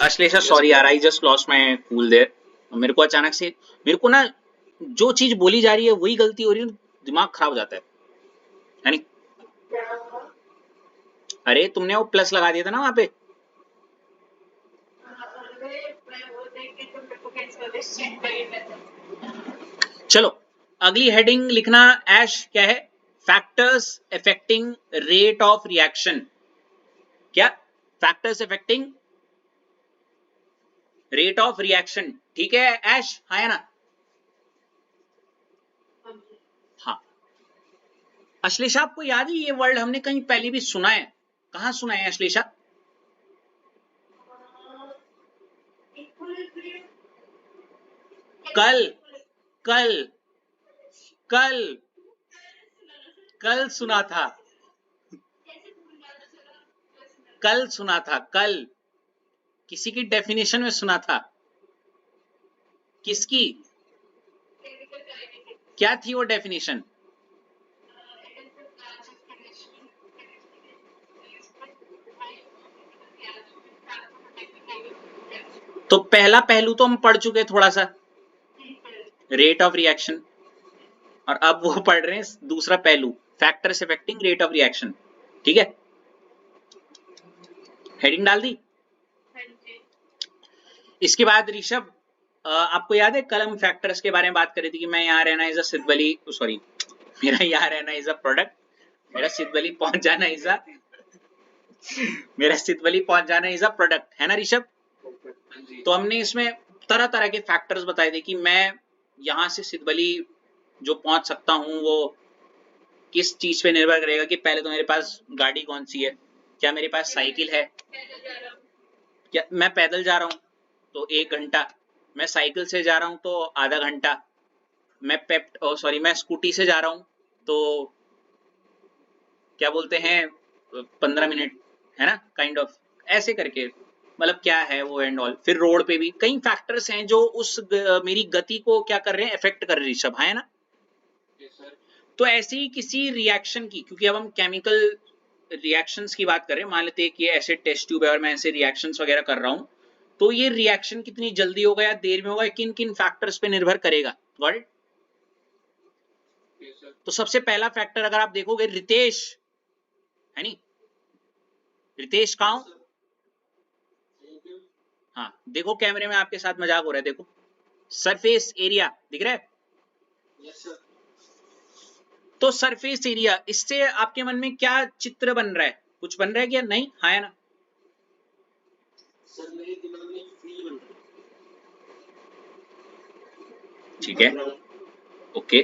Ashlesha sorry यार, I just lost my cool there. मेरे को अचानक से, मेरे को ना जो चीज बोली जा रही है वही गलती हो रही है, दिमाग खराब हो जाता है नहीं? अरे तुमने वो प्लस लगा दिया था ना वहां पे। चलो अगली हेडिंग लिखना ऐश, क्या है? Factors affecting rate of reaction. क्या? Factors affecting rate of reaction. ठीक है ऐश, हाँ है ना? हाँ। अश्लेषा आपको याद है ये वर्ड हमने कहीं पहले भी सुना है? कहाँ सुना है अश्लेषा? कल कल कल कल सुना था, कल सुना था, कल किसी की डेफिनेशन में सुना था। किसकी? क्या थी वो डेफिनेशन? तो पहला पहलू तो हम पढ़ चुके थोड़ा सा, रेट ऑफ रिएक्शन, और अब वो पढ़ रहे हैं दूसरा पहलू, factors affecting rate of reaction. ठीक है, हेडिंग डाल दी। इसके बाद ऋषभ, आपको याद है कल हम फैक्टर्स के बारे में बात कर रही थी कि मैं यहाँ रहना इज अ सिद्धवली, सॉरी मेरा यहाँ रहना इज अ प्रोडक्ट, मेरा सिद्धवली पहुंच जाना इज अ, मेरा सिद्धवली पहुंच जाना इज अ प्रोडक्ट, है ना ऋषभ? तो हमने इसमें तरह तरह के फैक्टर्स बताए थे कि मैं यहाँ से सिद्धवली जो पहुंच सकता हूँ वो किस चीज पे निर्भर करेगा कि पहले तो मेरे पास गाड़ी कौन सी है, क्या मेरे पास साइकिल है, क्या मैं पैदल जा रहा हूँ तो 1 घंटा, मैं साइकिल से जा रहा हूँ तो आधा घंटा, मैं मैं स्कूटी से जा रहा हूँ तो क्या बोलते हैं 15 मिनट, है ना, काइंड ऑफ ऐसे करके, मतलब क्या है वो एंड ऑल। फिर रोड पे भी कई फैक्टर्स हैं जो मेरी गति को क्या कर रहे हैं, इफेक्ट कर रही सब, है ना? तो ऐसे ही किसी रिएक्शन की, क्योंकि अब हम केमिकल रिएक्शंस की बात कर रहे हैं, मान लेते हैं कि ये एसिड टेस्ट ट्यूब है और मैं ऐसे रिएक्शंस वगैरह कर रहा हूं, तो ये रिएक्शन कितनी जल्दी होगा या देर में होगा, किन किन फैक्टर्स पे निर्भर करेगा। Got it? तो सबसे पहला फैक्टर अगर आप देखोगे, रितेश है नहीं, रितेश कहाँ हूं? हाँ देखो कैमरे में आपके साथ मजाक हो रहा है, देखो सरफेस एरिया दिख रहा है? तो सरफेस एरिया, इससे आपके मन में क्या चित्र बन रहा है, कुछ बन रहा है क्या? नहीं, हाँ है ना? ठीक है, ओके।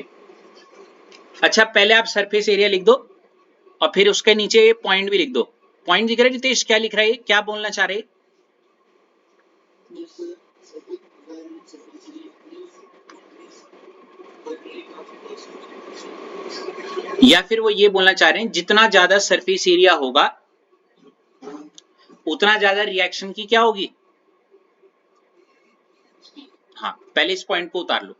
अच्छा पहले आप सरफेस एरिया लिख दो और फिर उसके नीचे पॉइंट भी लिख दो। पॉइंट दिख रहा है रितेश, क्या लिख रहा है, क्या बोलना चाह रहे? या फिर वो ये बोलना चाह रहे हैं जितना ज्यादा सरफेस एरिया होगा उतना ज्यादा रिएक्शन की क्या होगी? हाँ पहले इस पॉइंट को उतार लो।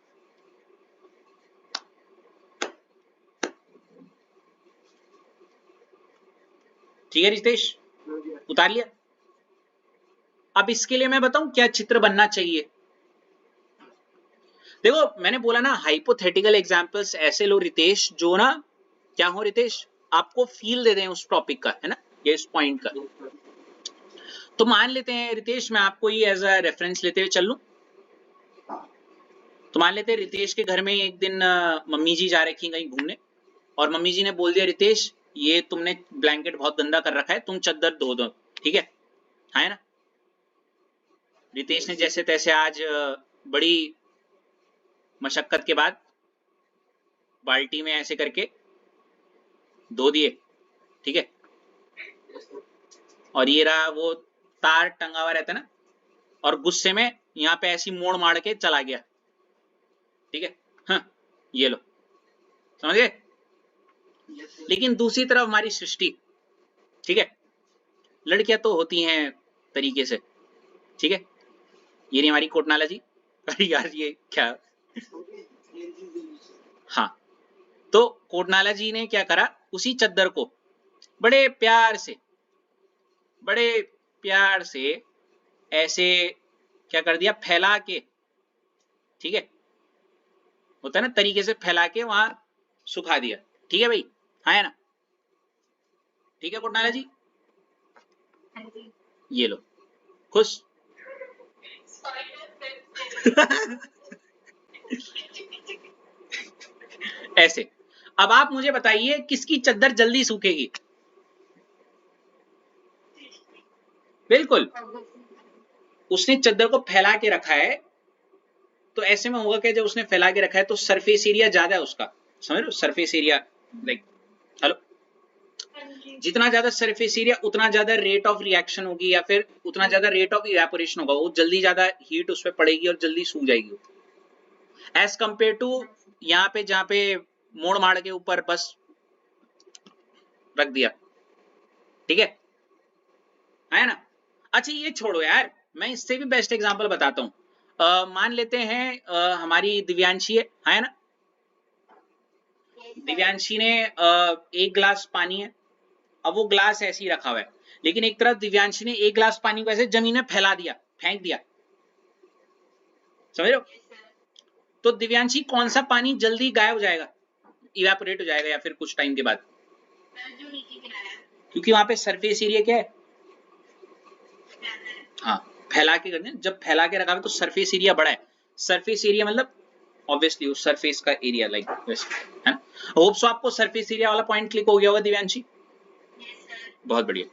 ठीक है रितेश, उतार लिया? अब इसके लिए मैं बताऊं क्या चित्र बनना चाहिए। देखो मैंने बोला ना, हाइपोथेटिकल एग्जांपल्स ऐसे लो रितेश जो ना क्या हो रितेश, आपको फील दे दें उस टॉपिक का, है ना, ये इस पॉइंट का। तो मान लेते हैं रितेश, मैं आपको ये एज अ रेफरेंस लेते हुए चल लूं। तो मान लेते हैं रितेश के घर में एक दिन मम्मी जी जा रखी कहीं घूमने, और मम्मी जी ने बोल दिया रितेश ये तुमने ब्लैंकेट बहुत गंदा कर रखा है, तुम चद्दर धो दो। ठीक है, हाँ है ना? रितेश ने जैसे तैसे आज बड़ी मशक्कत के बाद बाल्टी में ऐसे करके धो दिए। ठीक है, और ये रहा वो तार टंगा हुआ रहता है ना, और गुस्से में यहाँ पे ऐसी मोड़ मार के चला गया। ठीक है, हाँ ये लो, समझ गए? लेकिन दूसरी तरफ हमारी सृष्टि, ठीक है, लड़कियां तो होती हैं तरीके से, ठीक है, ये नहीं हमारी कोटनाला जी। अरे यार ये क्या, हाँ, तो कोटनाला जी ने क्या करा, उसी चद्दर को बड़े प्यार से, बड़े प्यार से ऐसे क्या कर दिया, फैला के, ठीक है, होता है ना तरीके से फैला के वहां सुखा दिया, ठीक है भाई, हाँ है ना, ठीक है कोटनाला जी, ये लो खुश। ऐसे। अब आप मुझे बताइए किसकी चद्दर जल्दी सूखेगी? बिल्कुल, उसने चद्दर को फैला के रखा है, तो ऐसे में होगा कि जब उसने फैला के रखा है तो सरफेस एरिया ज्यादा है उसका, समझ रहे हो, सरफेस एरिया, लाइक, हेलो, जितना ज्यादा सरफेस एरिया उतना ज्यादा रेट ऑफ रिएक्शन होगी, या फिर उतना ज्यादा रेट ऑफ इवेपोरेशन होगा, वो जल्दी ज्यादा हीट उस पर पड़ेगी और जल्दी सूख जाएगी, एज कंपेयर टू यहाँ पे जहाँ पे मोड़ माड़ के ऊपर बस रख दिया, ठीक है ना। अच्छा ये छोड़ो यार, मैं इससे भी बेस्ट एग्जांपल बताता हूँ। मान लेते हैं हमारी दिव्यांशी है ना, दिव्यांशी ने एक ग्लास पानी है, अब वो ग्लास ऐसे ही रखा हुआ है, लेकिन एक तरफ दिव्यांशी ने एक ग्लास पानी को ऐसे जमीन में फैला दिया, फेंक दिया, समझ रहे हो, तो दिव्यांशी कौन सा पानी जल्दी गायब हो जाएगा, इवेपोरेट हो जाएगा, या फिर कुछ टाइम के बाद, क्योंकि वहां पे सरफेस एरिया क्या है, हाँ, फैला के करने, जब फैला के रखा है तो सरफेस एरिया बड़ा है, सरफेस एरिया मतलब ऑब्वियसली उस सरफेस का एरिया, लाइक वैसे, है ना। होप सो आपको सरफेस एरिया वाला पॉइंट क्लिक हो गया होगा दिव्यांशी, बहुत बढ़िया,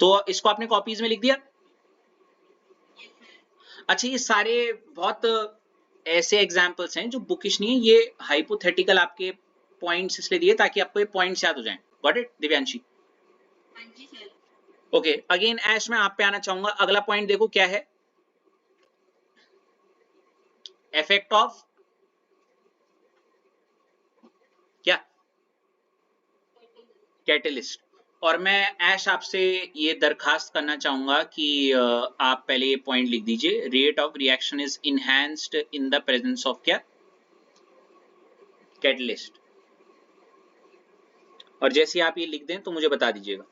तो इसको आपने कॉपीज में लिख दिया। अच्छा ये सारे बहुत ऐसे एग्जाम्पल्स हैं जो बुकिश नहीं है, ये हाइपोथेटिकल आपके पॉइंट्स इसलिए दिए ताकि आपको ये पॉइंट्स याद हो जाएं, got it Divyanshi? Okay, again Ash मैं आप पे आना चाहूंगा, अगला पॉइंट देखो क्या है, इफेक्ट ऑफ क्या, कैटलिस्ट। और मैं ऐश आपसे ये दरखास्त करना चाहूंगा कि आप पहले ये पॉइंट लिख दीजिए, rate of reaction is enhanced in the presence of क्या, कैटलिस्ट। और जैसे आप ये लिख दें तो मुझे बता दीजिएगा।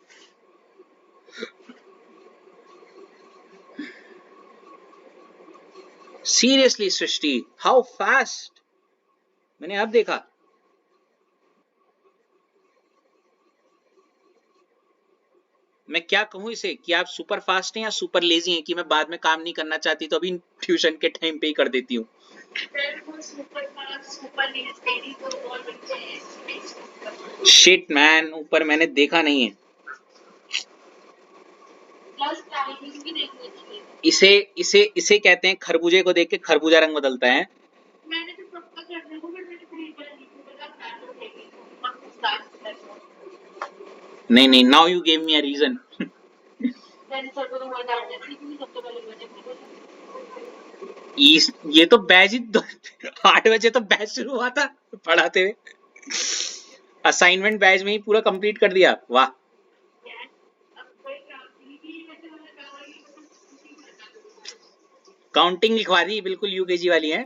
सीरियसली सृष्टि, हाउ फास्ट, मैंने अब देखा, मैं क्या कहूं इसे कि आप सुपर फास्ट हैं या सुपर लेजी हैं, कि मैं बाद में काम नहीं करना चाहती तो अभी ट्यूशन के टाइम पे ही कर देती हूँ। शिट मैन, ऊपर मैंने देखा नहीं है, इसे इसे इसे कहते हैं खरबूजे को देख के खरबूजा रंग बदलता है। नहीं नहीं, now you gave me a reason. ये तो बैच ही 8 बजे तो बैच शुरू हुआ था पढ़ाते हुए, असाइनमेंट बैच में ही पूरा कंप्लीट कर दिया, वाह। काउंटिंग लिखवा दी, बिल्कुल यूकेजी वाली है,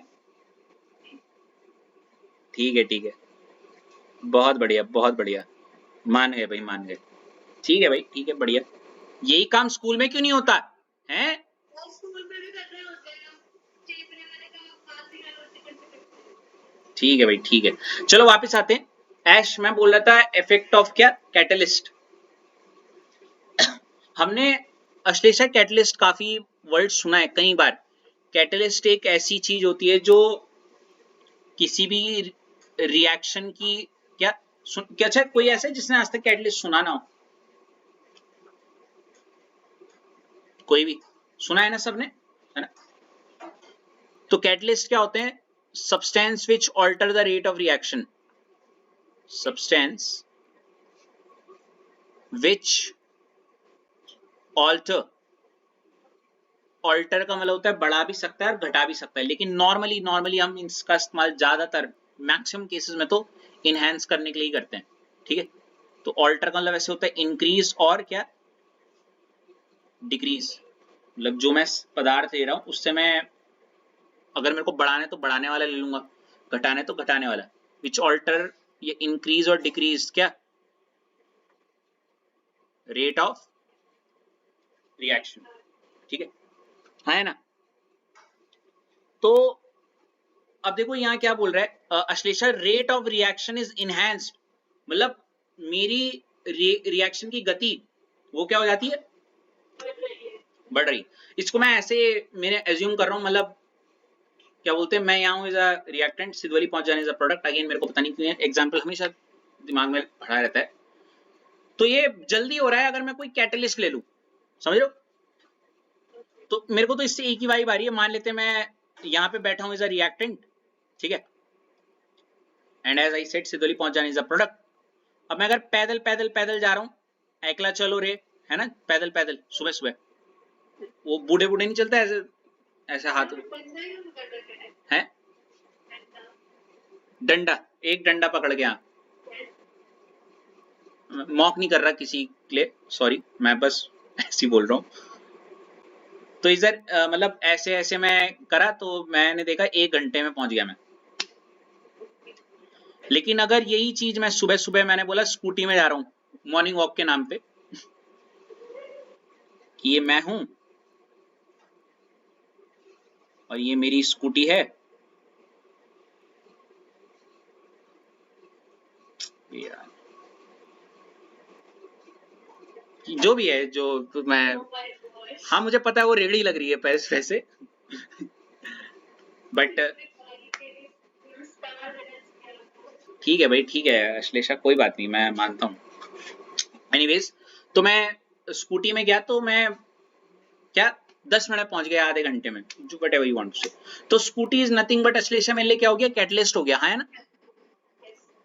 ठीक है ठीक है, बहुत बढ़िया बहुत बढ़िया, मान गए भाई मान गए, ठीक है भाई ठीक है, बढ़िया। यही काम स्कूल में क्यों नहीं होता है? ठीक है भाई ठीक है, चलो वापस आते हैं। ऐश मैं बोल रहा था इफेक्ट ऑफ क्या, कैटलिस्ट। हमने अश्लेषा कैटलिस्ट काफी वर्ड सुना है कई बार। कैटलिस्ट एक ऐसी चीज होती है जो किसी भी रिएक्शन की क्या क्या, अच्छा कोई ऐसा है जिसने आज तक कैटलिस्ट सुना ना हो? कोई भी सुना है ना सबने, है ना। तो कैटलिस्ट क्या होते हैं, substance which alter the rate of reaction, substance which alter, alter का मतलब होता है बढ़ा भी सकता है और घटा भी सकता है, लेकिन नॉर्मली हम इसका इस्तेमाल ज्यादातर मैक्सिमम केसेस में तो इनहेंस करने के लिए ही करते हैं, ठीक है। तो ऑल्टर का मतलब ऐसे होता है इंक्रीज और क्या, डिक्रीज, मतलब जो मैं पदार्थ ले रहा हूं उससे मैं, अगर मेरे को बढ़ाना है तो बढ़ाने वाला ले लूंगा, घटाना है तो घटाने वाला, विच ऑल्टर, ये इंक्रीज और डिक्रीज क्या, रेट ऑफ रिएक्शन, ठीक है। है ना। तो अब देखो यहाँ क्या बोल रहा है Ashlesha, rate of reaction is enhanced, मतलब मेरी रिएक्शन की गति वो क्या हो जाती है, बढ़ रही। इसको मैं ऐसे मैंने एज्यूम कर रहा हूँ, मतलब क्या बोलते हैं, मैं यहाँ हूँ एज अ रिएक्टेंट, सिद्धवली पहुंच जाने एज अ प्रोडक्ट। अगेन मेरे को पता नहीं क्यों एग्जाम्पल हमेशा दिमाग में भरा रहता है। तो ये जल्दी हो रहा है अगर मैं कोई कैटलिस्ट ले लूं, समझ रहे हो। तो मेरे को तो इससे एक ही वाइब आ रही है, मान लेते हैं मैं यहाँ पे बैठा हूँ एज अ रिएक्टेंट, ठीक है, and as I said Siddhbali पहुंच जाने एज अ प्रोडक्ट। अब मैं अगर पैदल पैदल पैदल जा रहा हूँ, एकला चलो रे, है ना, पैदल पैदल सुबह सुबह, वो बूढ़े बूढ़े नहीं चलता ऐसे ऐसे हाथ है, डंडा, एक डंडा पकड़ के, हाँ, मॉक नहीं कर रहा किसी के लिए, सॉरी, मैं बस ऐसे ही बोल रहा हूँ। तो इधर मतलब ऐसे ऐसे मैं करा तो मैंने देखा 1 घंटे में पहुंच गया मैं। लेकिन अगर यही चीज मैं सुबह सुबह, मैंने बोला स्कूटी में जा रहा हूँ मॉर्निंग वॉक के नाम पे, कि ये मैं हूं और ये मेरी स्कूटी है, जो भी है जो, तो मैं, हाँ मुझे पता है वो रेगड़ी लग रही है पैसे वैसे, बट ठीक है भाई, ठीक है अश्लेषा, कोई बात नहीं, मैं मानता हूँ। एनीवेज, तो मैं स्कूटी में गया तो मैं क्या 10 मिनट में पहुंच गया, आधे घंटे में, जो whatever you want to say. तो scooty is nothing but Ashlesha मेरे लिए क्या हो गया, कैटलिस्ट हो गया, है ना।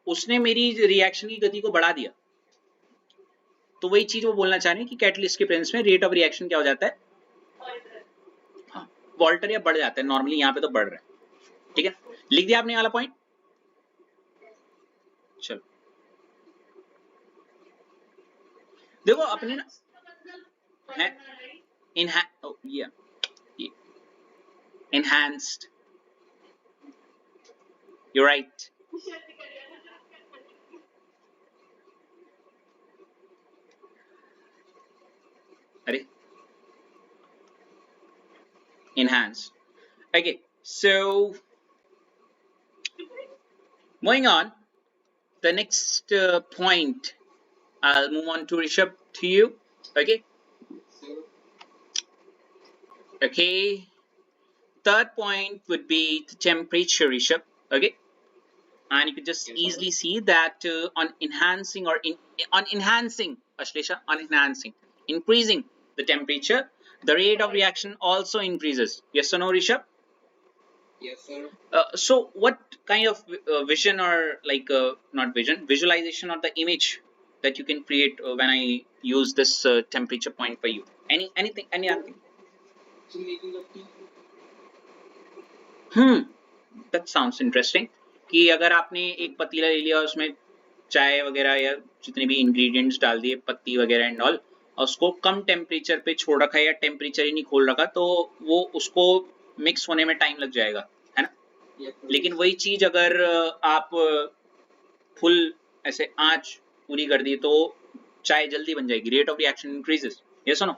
उसने मेरी रिएक्शन की गति को बढ़ा दिया। तो वही चीज वो बोलना चाह रहे हैं कि कैटलिस्ट के प्रेजेंस में रेट ऑफ रिएक्शन क्या हो जाता है, हाँ, वॉल्टर या बढ़ जाता है, नॉर्मली यहाँ पे तो बढ़ रहा है, ठीक है। लिख दिया आपने ये वाला पॉइंट, चलो देखो अपने ना है enhanced, you're right, अरे enhanced, okay, so moving on, the next point, I'll move on to Rishabh, to you, okay. Okay, third point would be the temperature, Rishabh, okay. And you can just easily see that on enhancing or on enhancing, Ashlesha, on enhancing, increasing the temperature, the rate of reaction also increases. Yes or no, Rishabh? Yes, sir. So what kind of vision, or like not vision, visualization, or the image that you can create when I use this temperature point for you? Anything, any other thing? So making a tea. That sounds interesting. कि अगर आपने एक पतीला ले लिया, उसमें चाय वगैरह या जितने भी इंग्रेडिएंट्स डाल दिए, पत्ती वगैरह एंड ऑल, और उसको कम टेम्परेचर पे छोड़ रखा है या टेम्परेचर ही नहीं खोल रखा, तो वो उसको मिक्स होने में टाइम लग जाएगा, है ना। Yes, sir. लेकिन वही चीज अगर आप फुल ऐसे आंच पूरी कर दी तो चाय जल्दी बन जाएगी, rate of reaction increases. Yes और no?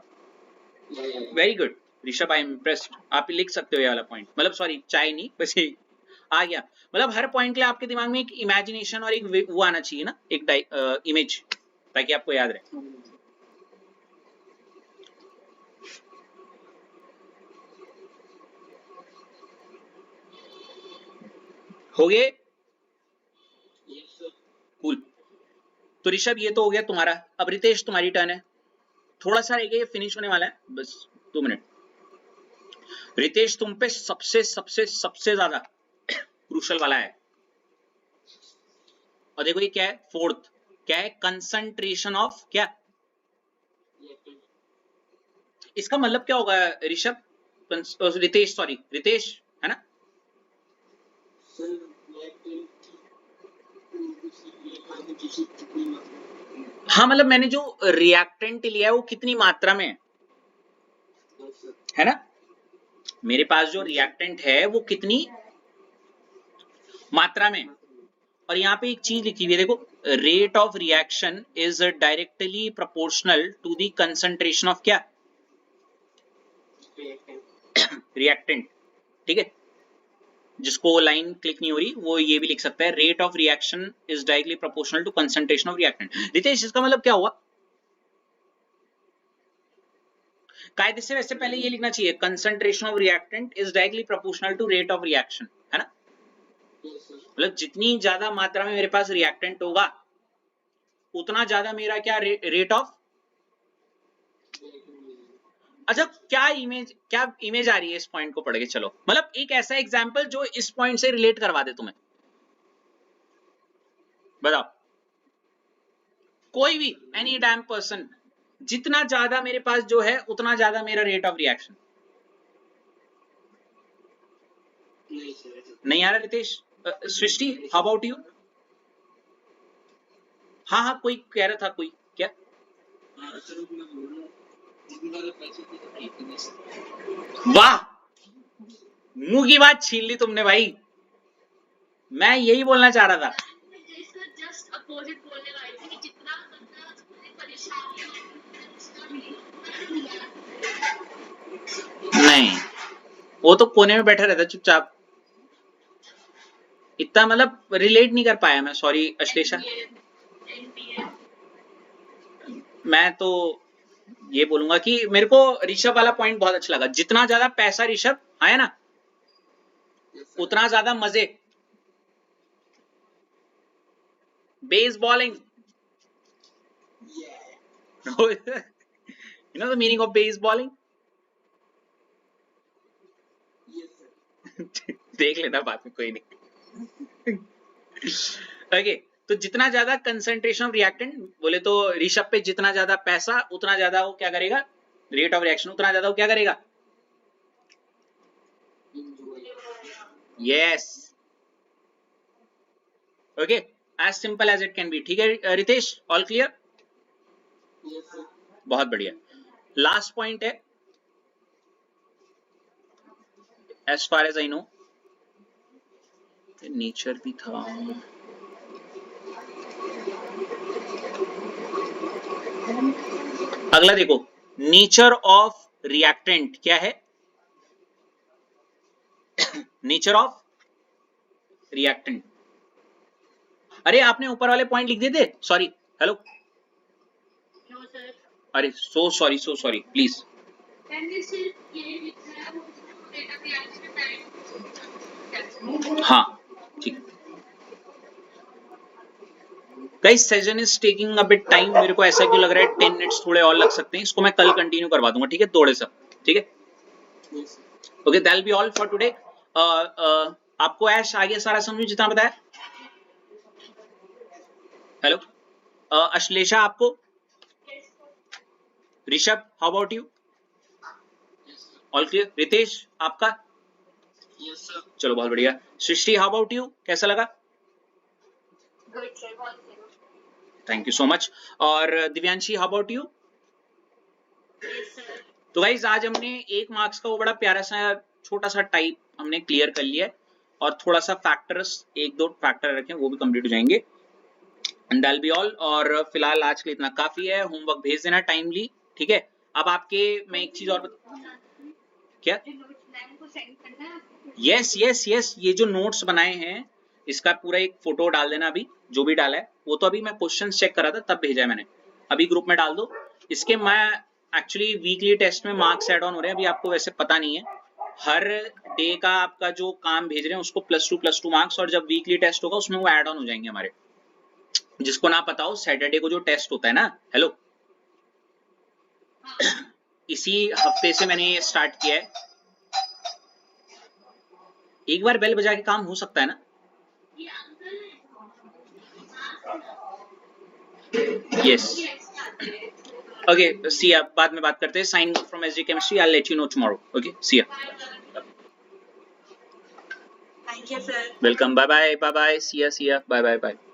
Yeah. Very good Rishabh, I am impressed. आप लिख सकते हो ये वाला पॉइंट, मतलब सॉरी चाय नहीं, बस ये आ गया। मतलब हर पॉइंट के लिए आपके दिमाग में एक इमेजिनेशन और एक वो आना चाहिए ना, एक इमेज, ताकि आपको याद रहे। हो गए? Yes, sir. कूल। तो ऋषभ ये तो हो गया तुम्हारा, अब रितेश तुम्हारी टर्न है। थोड़ा सा रह गया, ये फिनिश होने वाला है, बस 2 मिनट। रितेश तुम पे सबसे सबसे सबसे ज्यादा क्रूशल वाला है, और देखो ये क्या है, फोर्थ क्या है, कंसंट्रेशन ऑफ क्या, Yes, sir. इसका मतलब क्या होगा ऋषभ, रितेश, सॉरी रितेश, है ना। Sir, reactant to see concentration कितनी मात्रा में? हाँ मतलब मैंने जो रिएक्टेंट लिया है वो कितनी मात्रा में है, Yes, sir. है ना। मेरे पास जो रिएक्टेंट है वो कितनी मात्रा में, और यहाँ पे एक चीज लिखी हुई है देखो, rate of reaction is directly proportional to the concentration of क्या, Reactant. रिएक्टेंट, ठीक है, जिसको लाइन क्लिक नहीं हो रही वो ये भी लिख सकता है, rate of reaction is directly proportional to concentration of reactant. Ritesh इसका मतलब क्या हुआ? कायदे से वैसे पहले ये लिखना चाहिए, concentration of reactant is directly proportional to rate of reaction, है ना? मतलब जितनी ज्यादा मात्रा में मेरे पास रिएक्टेंट होगा उतना ज्यादा मेरा क्या रेट ऑफ। अच्छा, क्या इमेज आ रही है इस पॉइंट को पढ़ के? चलो, मतलब एक ऐसा एग्जांपल जो इस पॉइंट से रिलेट करवा दे तुम्हें, बताओ। कोई भी एनी डैम पर्सन, जितना ज्यादा मेरे पास जो है उतना ज्यादा मेरा रेट ऑफ रिएक्शन। नहीं आ रहा रितेश? सृष्टि, हाउ अबाउट यू? हाँ हाँ, कोई कह रहा था, कोई क्या? वाह, मुंह की बात छीन ली तुमने भाई, मैं यही बोलना चाह रहा था। जस्ट अपोजिट बोलने वाली थी कि जितना नहीं, वो तो कोने में बैठा रहता चुपचाप, इतना मतलब रिलेट नहीं कर पाया मैं, सॉरी अश्लेषा। मैं तो ये बोलूंगा कि मेरे को ऋषभ वाला पॉइंट बहुत अच्छा लगा, जितना ज्यादा पैसा ऋषभ आया ना उतना ज्यादा मजे। Base bowling, you know the meaning of base bowling? देख लेना बाद में, कोई नहीं। ओके, तो जितना ज्यादा कंसंट्रेशन ऑफ रिएक्टेंट बोले तो ऋषभ पे जितना ज्यादा पैसा उतना ज्यादा वो क्या करेगा, रेट ऑफ रिएक्शन उतना ज्यादा वो क्या करेगा। Yes, okay, as simple as it can be. ठीक है रितेश, ऑल क्लियर? बहुत बढ़िया। लास्ट पॉइंट है, as far as I know, nature भी था। अगला देखो, नेचर ऑफ रिएक्टेंट क्या है? नेचर ऑफ रिएक्टेंट, अरे आपने ऊपर वाले पॉइंट लिख दिए थे, सॉरी, हेलो, अरे सो सॉरी प्लीज। हाँ ठीक, guys session is taking a bit time, मेरे को ऐसा क्यों लग रहा है 10 मिनट्स थोड़े और लग सकते हैं, इसको मैं कल कंटिन्यू करवा दूंगा, ठीक है, थोड़े सा, ठीक है। Okay, that will be all for today. आपको ऐश आ गया सारा समझ जितना बताया? हेलो, अश्लेषा आपको? Rishabh, how about you? All clear? Ritesh आपका? चलो बहुत बढ़िया। सृष्टि, हाउ अबाउट यू, कैसा लगा? Thank you so much. और दिव्यांशी, हाउ अबाउट यू? तो गाइज आज हमने 1 मार्क्स का वो बड़ा प्यारा सा छोटा सा टाइप हमने क्लियर कर लिया है, और थोड़ा सा फैक्टर्स, 1-2 फैक्टर रखें वो भी कंप्लीट हो जाएंगे, एंड दैट बी ऑल। और फिलहाल आज के लिए इतना काफी है, होमवर्क भेज देना टाइमली, ठीक है। अब आपके, मैं एक चीज और क्या, यस, ये जो नोट्स बनाए हैं इसका पूरा एक फोटो डाल देना, अभी जो भी डाला है वो तो अभी मैं क्वेश्चन चेक कर रहा था तब भेजा है मैंने, अभी ग्रुप में डाल दो। इसके मैं एक्चुअली वीकली टेस्ट में मार्क्स एड ऑन हो रहे हैं, अभी आपको वैसे पता नहीं है, हर डे का आपका जो काम भेज रहे हैं उसको +2 मार्क्स, और जब वीकली टेस्ट होगा उसमें वो एड ऑन हो जाएंगे हमारे। जिसको ना पता हो, सैटरडे को जो टेस्ट होता है ना, हेलो, इसी हफ्ते से मैंने ये स्टार्ट किया है। एक बार बेल बजा के काम हो सकता है ना? यस, ओके, सी या, बाद में बात करते हैं। Sign from SG chemistry, I let you know tomorrow. Okay, see ya, thank you sir, welcome, bye bye, see ya, bye bye.